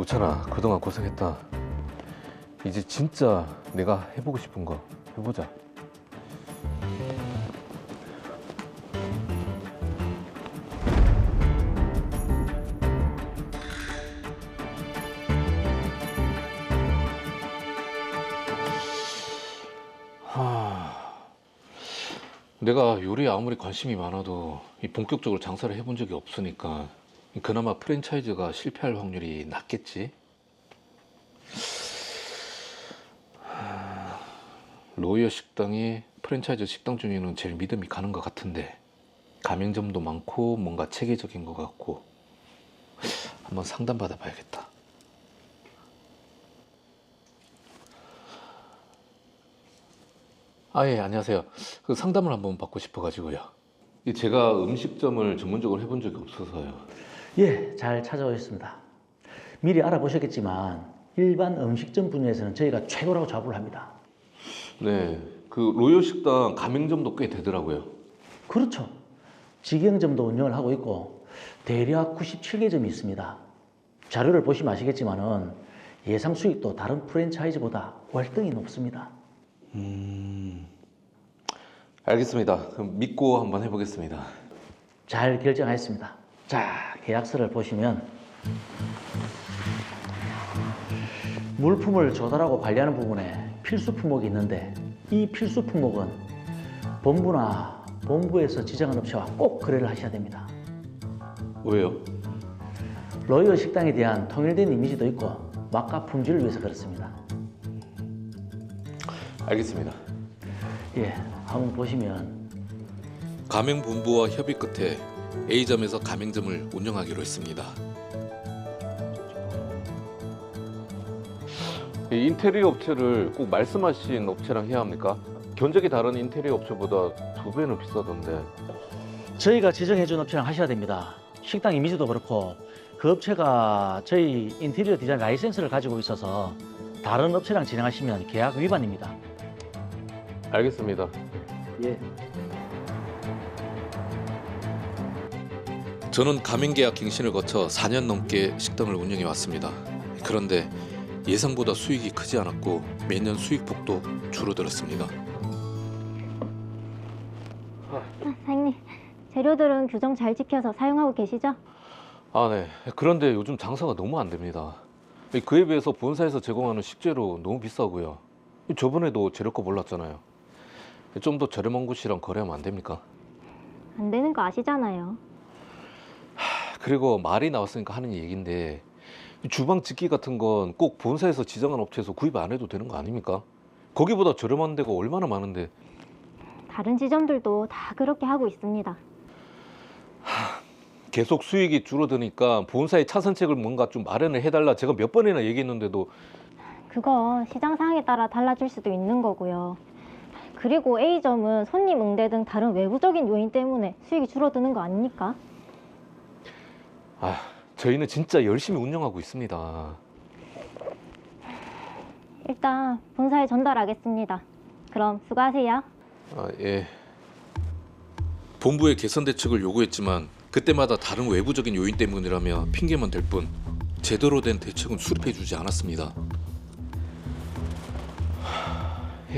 우찬아, 그동안 고생했다. 이제 진짜 내가 해보고 싶은 거 해보자. 내가 요리에 아무리 관심이 많아도 본격적으로 장사를 해본 적이 없으니까 그나마 프랜차이즈가 실패할 확률이 낮겠지. 로이어 식당이 프랜차이즈 식당 중에는 제일 믿음이 가는 것 같은데 가맹점도 많고 뭔가 체계적인 것 같고 한번 상담 받아봐야겠다. 아, 예, 안녕하세요. 그 상담을 한번 받고 싶어가지고요. 제가 음식점을 전문적으로 해본 적이 없어서요. 예, 잘 찾아오셨습니다. 미리 알아보셨겠지만 일반 음식점 분야에서는 저희가 최고라고 자부를 합니다. 네, 그 로이어 식당 가맹점도 꽤 되더라고요. 그렇죠. 직영점도 운영을 하고 있고 대략 97개점이 있습니다. 자료를 보시면 아시겠지만은 예상 수익도 다른 프랜차이즈보다 월등히 높습니다. 알겠습니다. 그럼 믿고 한번 해보겠습니다. 잘 결정하였습니다. 자, 계약서를 보시면 물품을 조달하고 관리하는 부분에 필수 품목이 있는데 이 필수 품목은 본부나 본부에서 지정한 업체와 꼭 거래를 하셔야 됩니다. 왜요? 로이어 식당에 대한 통일된 이미지도 있고 맛과 품질을 위해서 그렇습니다. 알겠습니다. 예, 한번 보시면 가맹본부와 협의 끝에 A점에서 가맹점을 운영하기로 했습니다. 이 인테리어 업체를 꼭 말씀하신 업체랑 해야 합니까? 견적이 다른 인테리어 업체보다 2배는 비싸던데. 저희가 지정해준 업체랑 하셔야 됩니다. 식당 이미지도 그렇고 그 업체가 저희 인테리어 디자인 라이센스를 가지고 있어서 다른 업체랑 진행하시면 계약 위반입니다. 알겠습니다. 예. 저는 가맹계약 갱신을 거쳐 4년 넘게 식당을 운영해 왔습니다. 그런데 예상보다 수익이 크지 않았고 매년 수익폭도 줄어들었습니다. 사장님, 재료들은 규정 잘 지켜서 사용하고 계시죠? 아, 네. 그런데 요즘 장사가 너무 안 됩니다. 그에 비해서 본사에서 제공하는 식재료 너무 비싸고요. 저번에도 재료값 올랐잖아요. 좀 더 저렴한 곳이랑 거래하면 안 됩니까? 안 되는 거 아시잖아요. 그리고 말이 나왔으니까 하는 얘기인데 주방 집기 같은 건 꼭 본사에서 지정한 업체에서 구입 안 해도 되는 거 아닙니까? 거기보다 저렴한 데가 얼마나 많은데. 다른 지점들도 다 그렇게 하고 있습니다. 계속 수익이 줄어드니까 본사의 차선책을 뭔가 좀 마련을 해달라 제가 몇 번이나 얘기했는데도. 그거 시장 상황에 따라 달라질 수도 있는 거고요. 그리고 A점은 손님 응대 등 다른 외부적인 요인 때문에 수익이 줄어드는 거 아닙니까? 아, 저희는 진짜 열심히 운영하고 있습니다. 일단 본사에 전달하겠습니다. 그럼 수고하세요. 아, 예. 본부의 개선 대책을 요구했지만 그때마다 다른 외부적인 요인 때문이라며 핑계만 댈 뿐 제대로 된 대책은 수립해 주지 않았습니다.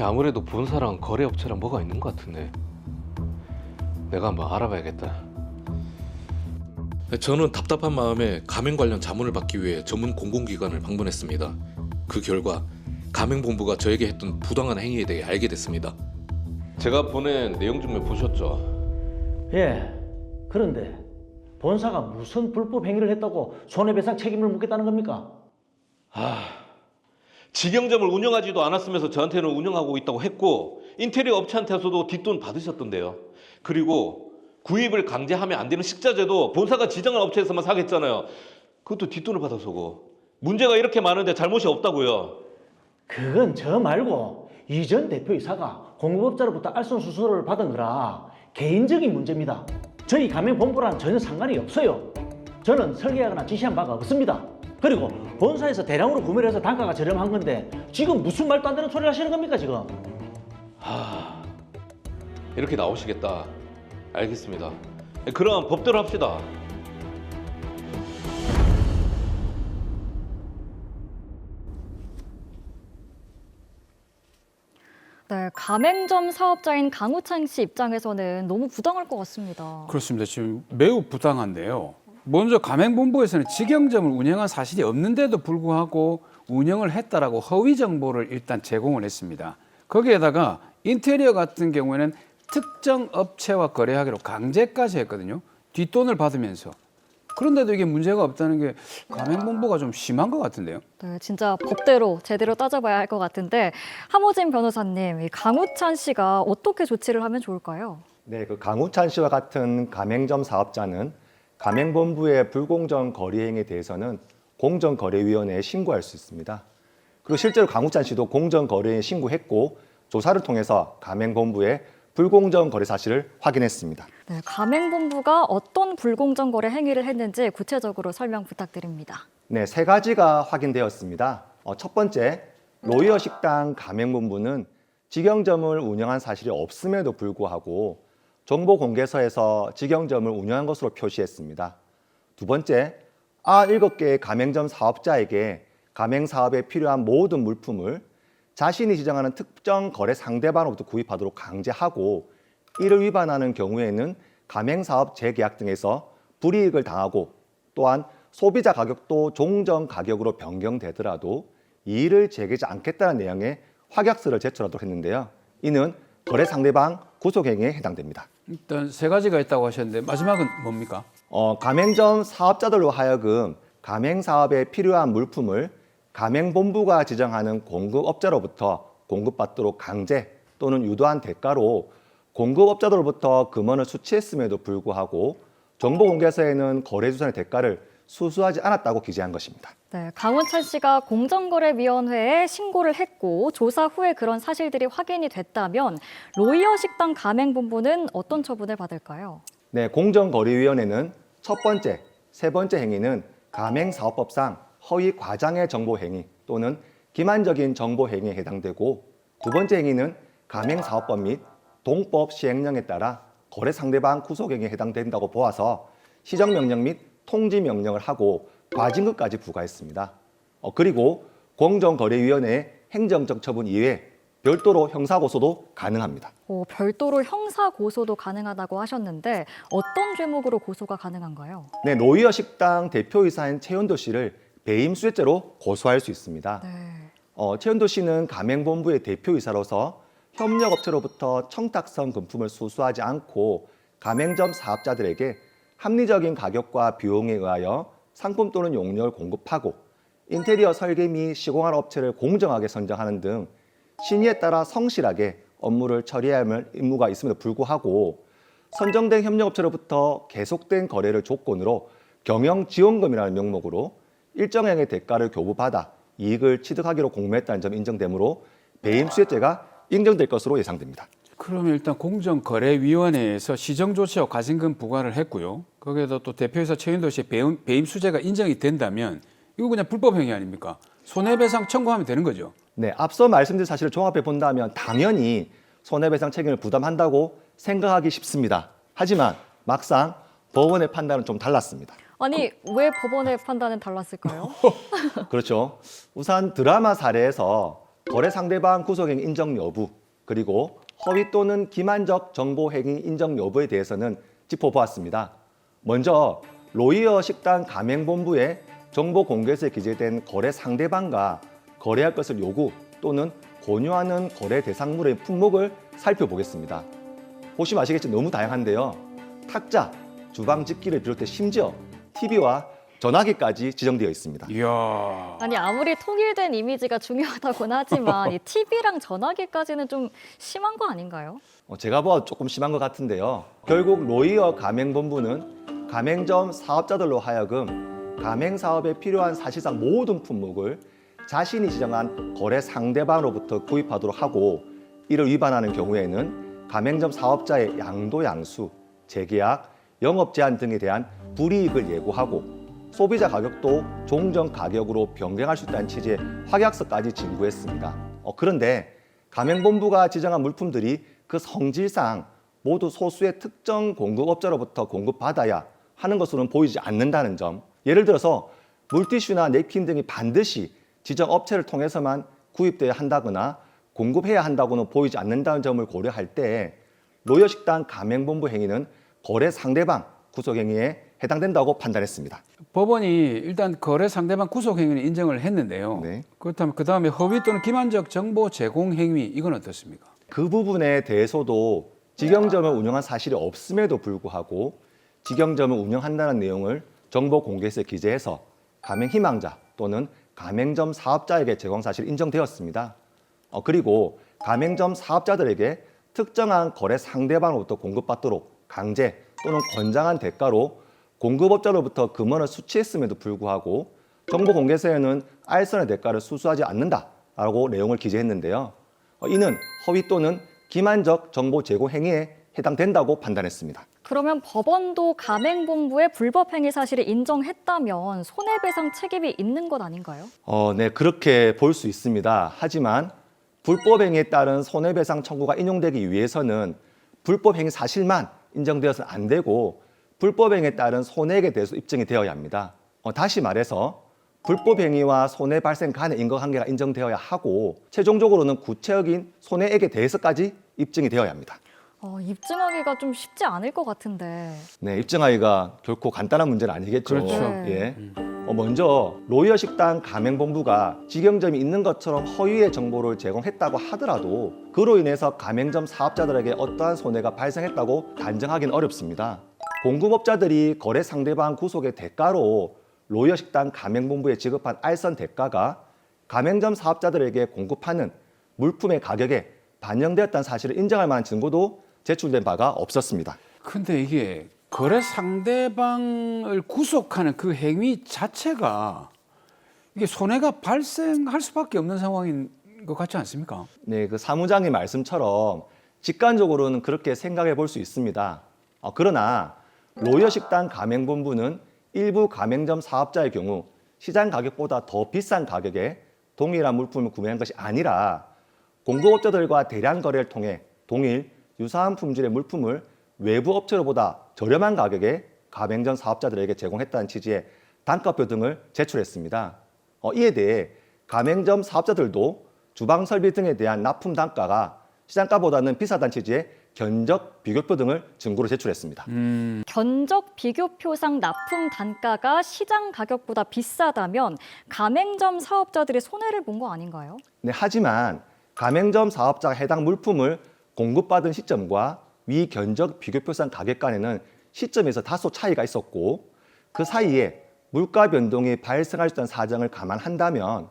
아무래도 본사랑 거래업체랑 뭐가 있는 것 같은데. 내가 한번 알아봐야겠다. 저는 답답한 마음에 가맹 관련 자문을 받기 위해 전문 공공기관을 방문했습니다. 그 결과 가맹본부가 저에게 했던 부당한 행위에 대해 알게 됐습니다. 제가 보낸 내용 좀 보셨죠? 예. 그런데 본사가 무슨 불법 행위를 했다고 손해배상 책임을 묻겠다는 겁니까? 직영점을 운영하지도 않았으면서 저한테는 운영하고 있다고 했고 인테리어 업체한테서도 뒷돈 받으셨던데요. 그리고 구입을 강제하면 안 되는 식자재도 본사가 지정한 업체에서만 사겠잖아요. 그것도 뒷돈을 받아서고. 문제가 이렇게 많은데 잘못이 없다고요. 그건 저 말고 이전 대표이사가 공급업자로부터 알선수수료를 받은 거라 개인적인 문제입니다. 저희 가맹본부랑 전혀 상관이 없어요. 저는 설계하거나 지시한 바가 없습니다. 그리고 본사에서 대량으로 구매를 해서 단가가 저렴한 건데 지금 무슨 말도 안 되는 소리를 하시는 겁니까 지금? 이렇게 나오시겠다. 알겠습니다. 그럼 법대로 합시다. 가맹점 사업자인 강우찬 씨 입장에서는 너무 부당할 것 같습니다. 그렇습니다. 지금 매우 부당한데요. 먼저 가맹본부에서는 직영점을 운영한 사실이 없는데도 불구하고 운영을 했다라고 허위 정보를 일단 제공을 했습니다. 거기에다가 인테리어 같은 경우에는 특정 업체와 거래하기로 강제까지 했거든요. 뒷돈을 받으면서. 그런데도 이게 문제가 없다는 게 가맹본부가 좀 심한 것 같은데요. 네, 진짜 법대로 제대로 따져봐야 할 것 같은데 하모진 변호사님, 이 강우찬 씨가 어떻게 조치를 하면 좋을까요? 네, 그 강우찬 씨와 같은 가맹점 사업자는 가맹본부의 불공정 거래 행위에 대해서는 공정거래위원회에 신고할 수 있습니다. 그리고 실제로 강우찬 씨도 공정거래에 신고했고 조사를 통해서 가맹본부의 불공정 거래 사실을 확인했습니다. 네, 가맹본부가 어떤 불공정 거래 행위를 했는지 구체적으로 설명 부탁드립니다. 네, 세 가지가 확인되었습니다. 첫 번째, 로이어 식당 가맹본부는 직영점을 운영한 사실이 없음에도 불구하고 정보공개서에서 직영점을 운영한 것으로 표시했습니다. 두 번째, 7개의 가맹점 사업자에게 가맹사업에 필요한 모든 물품을 자신이 지정하는 특정 거래 상대방으로부터 구입하도록 강제하고 이를 위반하는 경우에는 가맹사업 재계약 등에서 불이익을 당하고 또한 소비자 가격도 종전 가격으로 변경되더라도 이의를 제기하지 않겠다는 내용의 확약서를 제출하도록 했는데요. 이는 거래 상대방 구속행위에 해당됩니다. 일단 세 가지가 있다고 하셨는데 마지막은 뭡니까? 가맹점 사업자들로 하여금 가맹사업에 필요한 물품을 가맹본부가 지정하는 공급업자로부터 공급받도록 강제 또는 유도한 대가로 공급업자들로부터 금원을 수취했음에도 불구하고 정보공개서에는 거래주선의 대가를 수수하지 않았다고 기재한 것입니다. 네, 강우찬 씨가 공정거래위원회에 신고를 했고 조사 후에 그런 사실들이 확인이 됐다면 로이어 식당 가맹본부는 어떤 처분을 받을까요? 네, 공정거래위원회는 첫 번째, 세 번째 행위는 가맹사업법상 허위 과장의 정보행위 또는 기만적인 정보행위에 해당되고 두 번째 행위는 가맹사업법 및 동법 시행령에 따라 거래 상대방 구속행위에 해당된다고 보아서 시정명령 및 통지명령을 하고 과징금까지 부과했습니다. 그리고 공정거래위원회의 행정적 처분 이외에 별도로 형사고소도 가능합니다. 별도로 형사고소도 가능하다고 하셨는데 어떤 죄목으로 고소가 가능한가요? 네, 로이어 식당 대표이사인 최현도 씨를 배임수재죄로 고소할 수 있습니다. 네. 최현도 씨는 가맹본부의 대표이사로서 협력업체로부터 청탁성 금품을 수수하지 않고 가맹점 사업자들에게 합리적인 가격과 비용에 의하여 상품 또는 용료를 공급하고 인테리어 설계 및 시공할 업체를 공정하게 선정하는 등 신의에 따라 성실하게 업무를 처리해야 할 의무가 있음에도 불구하고 선정된 협력업체로부터 계속된 거래를 조건으로 경영지원금이라는 명목으로 일정량의 대가를 교부받아 이익을 취득하기로 공모했다는 점이 인정되므로 배임수재죄가 인정될 것으로 예상됩니다. 그러면 일단 공정거래위원회에서 시정조치와 과징금 부과를 했고요. 거기에다 또 대표이사 최윤도 씨의 배임 수재가 인정이 된다면 이거 그냥 불법 행위 아닙니까? 손해배상 청구하면 되는 거죠. 네, 앞서 말씀드린 사실을 종합해 본다면 당연히 손해배상 책임을 부담한다고 생각하기 쉽습니다. 하지만 막상 법원의 판단은 좀 달랐습니다. 아니, 왜 법원의 판단은 달랐을까요? 그렇죠. 우선 드라마 사례에서 거래 상대방 구속행위 인정 여부 그리고 허위 또는 기만적 정보행위 인정 여부에 대해서는 짚어보았습니다. 먼저 로이어 식당 가맹본부의 정보공개서에 기재된 거래 상대방과 거래할 것을 요구 또는 권유하는 거래 대상물의 품목을 살펴보겠습니다. 보시면 아시겠지만 너무 다양한데요. 탁자, 주방 집기를 비롯해 심지어 TV와 전화기까지 지정되어 있습니다. 이야. 아니, 아무리 통일된 이미지가 중요하다고는 하지만 이 TV랑 전화기까지는 좀 심한 거 아닌가요? 제가 보아 조금 심한 것 같은데요. 결국 로이어 가맹본부는 가맹점 사업자들로 하여금 가맹사업에 필요한 사실상 모든 품목을 자신이 지정한 거래 상대방으로부터 구입하도록 하고 이를 위반하는 경우에는 가맹점 사업자의 양도양수, 재계약, 영업제한 등에 대한 불이익을 예고하고 소비자 가격도 종전 가격으로 변경할 수 있다는 취지의 확약서까지 진구했습니다. 그런데 가맹본부가 지정한 물품들이 그 성질상 모두 소수의 특정 공급업자로부터 공급받아야 하는 것으로는 보이지 않는다는 점, 예를 들어서 물티슈나 냅킨 등이 반드시 지정 업체를 통해서만 구입되어야 한다거나 공급해야 한다고는 보이지 않는다는 점을 고려할 때 로이어 식당 가맹본부 행위는 거래 상대방 구속 행위에 해당된다고 판단했습니다. 법원이 일단 거래 상대방 구속 행위는 인정을 했는데요. 네. 그렇다면 그 다음에 허위 또는 기만적 정보 제공 행위 이건 어떻습니까? 그 부분에 대해서도 직영점을 운영한 사실이 없음에도 불구하고 직영점을 운영한다는 내용을 정보 공개서에 기재해서 가맹 희망자 또는 가맹점 사업자에게 제공 사실이 인정되었습니다. 그리고 가맹점 사업자들에게 특정한 거래 상대방으로부터 공급받도록 강제 또는 권장한 대가로 공급업자로부터 금원을 수취했음에도 불구하고 정보 공개서에는 알선의 대가를 수수하지 않는다라고 내용을 기재했는데요. 이는 허위 또는 기만적 정보 제공 행위에 해당된다고 판단했습니다. 그러면 법원도 가맹본부의 불법 행위 사실을 인정했다면 손해배상 책임이 있는 것 아닌가요? 네, 그렇게 볼 수 있습니다. 하지만 불법 행위에 따른 손해배상 청구가 인용되기 위해서는 불법 행위 사실만 인정되어서는 안 되고 불법 행위에 따른 손해액에 대해서 입증이 되어야 합니다. 다시 말해서 불법 행위와 손해 발생 간의 인과관계가 인정되어야 하고 최종적으로는 구체적인 손해액에 대해서까지 입증이 되어야 합니다. 입증하기가 좀 쉽지 않을 것 같은데. 네, 입증하기가 결코 간단한 문제는 아니겠죠. 그렇죠. 예. 먼저 로이어 식당 가맹본부가 직영점이 있는 것처럼 허위의 정보를 제공했다고 하더라도 그로 인해서 가맹점 사업자들에게 어떠한 손해가 발생했다고 단정하기는 어렵습니다. 공급업자들이 거래 상대방 구속의 대가로 로이어 식당 가맹본부에 지급한 알선 대가가 가맹점 사업자들에게 공급하는 물품의 가격에 반영되었다는 사실을 인정할 만한 증거도 제출된 바가 없었습니다. 근데 이게 거래 상대방을 구속하는 그 행위 자체가 이게 손해가 발생할 수밖에 없는 상황인 것 같지 않습니까? 네, 그 사무장의 말씀처럼 직관적으로는 그렇게 생각해 볼 수 있습니다. 그러나 로이어 식당 가맹본부는 일부 가맹점 사업자의 경우 시장 가격보다 더 비싼 가격에 동일한 물품을 구매한 것이 아니라 공급업자들과 대량 거래를 통해 동일 유사한 품질의 물품을 외부 업체로보다 저렴한 가격에 가맹점 사업자들에게 제공했다는 취지의 단가표 등을 제출했습니다. 이에 대해 가맹점 사업자들도 주방 설비 등에 대한 납품 단가가 시장가보다는 비싸다는 취지의 견적 비교표 등을 증거로 제출했습니다. 견적 비교표상 납품 단가가 시장 가격보다 비싸다면 가맹점 사업자들이 손해를 본 거 아닌가요? 네, 하지만 가맹점 사업자가 해당 물품을 공급받은 시점과 위 견적 비교표상 가격 간에는 시점에서 다소 차이가 있었고 그 사이에 물가 변동이 발생할 수 있다는 사정을 감안한다면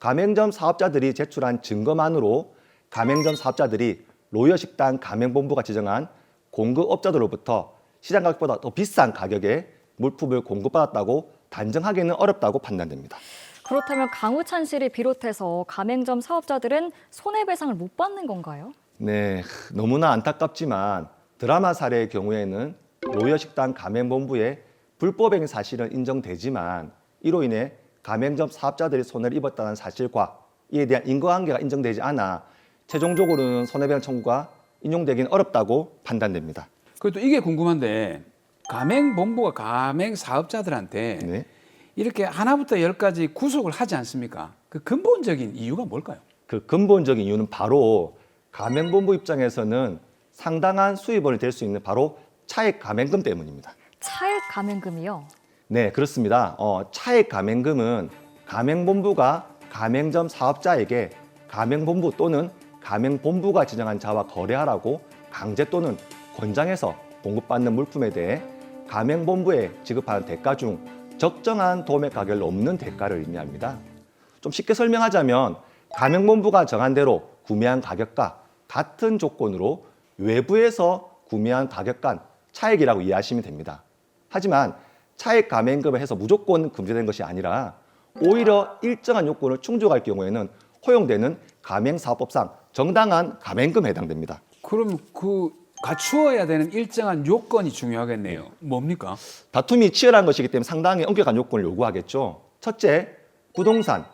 가맹점 사업자들이 제출한 증거만으로 가맹점 사업자들이 로이어 식당 가맹본부가 지정한 공급업자들로부터 시장 가격보다 더 비싼 가격에 물품을 공급받았다고 단정하기는 어렵다고 판단됩니다. 그렇다면 강우찬 씨를 비롯해서 가맹점 사업자들은 손해배상을 못 받는 건가요? 네, 너무나 안타깝지만 드라마 사례의 경우에는 로이어 식당 가맹본부의 불법행위 사실은 인정되지만 이로 인해 가맹점 사업자들이 손해를 입었다는 사실과 이에 대한 인과관계가 인정되지 않아 최종적으로는 손해배상 청구가 인용되기는 어렵다고 판단됩니다. 그래도 이게 궁금한데 가맹본부가 가맹 사업자들한테 네. 이렇게 하나부터 열까지 구속을 하지 않습니까? 그 근본적인 이유가 뭘까요? 그 근본적인 이유는 바로 가맹본부 입장에서는 상당한 수입원이 될 수 있는 바로 차액 가맹금 때문입니다. 차액 가맹금이요? 네, 그렇습니다. 차액 가맹금은 가맹본부가 가맹점 사업자에게 가맹본부 또는 가맹본부가 지정한 자와 거래하라고 강제 또는 권장해서 공급받는 물품에 대해 가맹본부에 지급하는 대가 중 적정한 도매 가격을 넘는 대가를 의미합니다. 좀 쉽게 설명하자면 가맹본부가 정한 대로 구매한 가격과 같은 조건으로 외부에서 구매한 가격 간 차액이라고 이해하시면 됩니다. 하지만 차액 가맹금을 해서 무조건 금지된 것이 아니라 오히려 일정한 요건을 충족할 경우에는 허용되는 가맹사업법상 정당한 가맹금에 해당됩니다. 그럼 그 갖추어야 되는 일정한 요건이 중요하겠네요. 뭡니까? 다툼이 치열한 것이기 때문에 상당히 엄격한 요건을 요구하겠죠. 첫째, 부동산,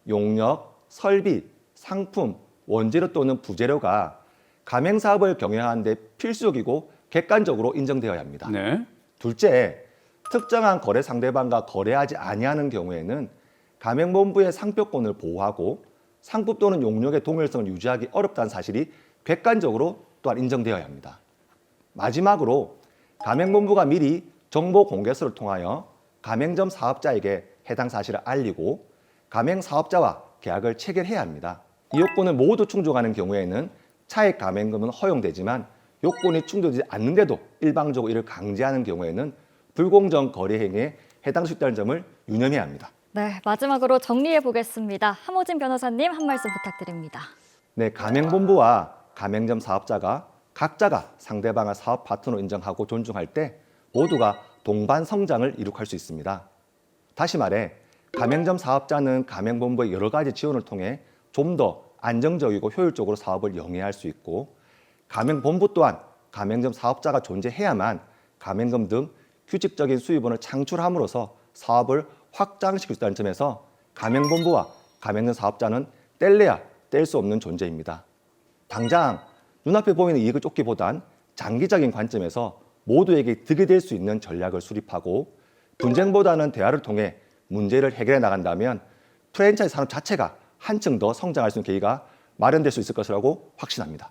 용역, 설비, 상품, 원재료 또는 부재료가 가맹사업을 경영하는 데 필수적이고 객관적으로 인정되어야 합니다. 네. 둘째, 특정한 거래 상대방과 거래하지 아니하는 경우에는 가맹본부의 상표권을 보호하고 상품 또는 용역의 동일성을 유지하기 어렵다는 사실이 객관적으로 또한 인정되어야 합니다. 마지막으로 가맹본부가 미리 정보 공개서를 통하여 가맹점 사업자에게 해당 사실을 알리고 가맹사업자와 계약을 체결해야 합니다. 이 요건을 모두 충족하는 경우에는 차액 가맹금은 허용되지만 요건이 충족되지 않는데도 일방적으로 이를 강제하는 경우에는 불공정 거래 행위에 해당 수 있다는 점을 유념해야 합니다. 네, 마지막으로 정리해 보겠습니다. 함호진 변호사님 한 말씀 부탁드립니다. 네, 가맹본부와 가맹점 사업자가 각자가 상대방을 사업 파트너로 인정하고 존중할 때 모두가 동반 성장을 이룩할 수 있습니다. 다시 말해 가맹점 사업자는 가맹본부의 여러 가지 지원을 통해 좀 더 안정적이고 효율적으로 사업을 영위할 수 있고 가맹본부 또한 가맹점 사업자가 존재해야만 가맹금 등 규칙적인 수입원을 창출함으로써 사업을 확장시킬 수 있다는 점에서 가맹본부와 가맹점 사업자는 뗄래야 뗄 수 없는 존재입니다. 당장 눈앞에 보이는 이익을 쫓기보단 장기적인 관점에서 모두에게 득이 될 수 있는 전략을 수립하고 분쟁보다는 대화를 통해 문제를 해결해 나간다면 프랜차이즈 산업 자체가 한층 더 성장할 수 있는 계기가 마련될 수 있을 것이라고 확신합니다.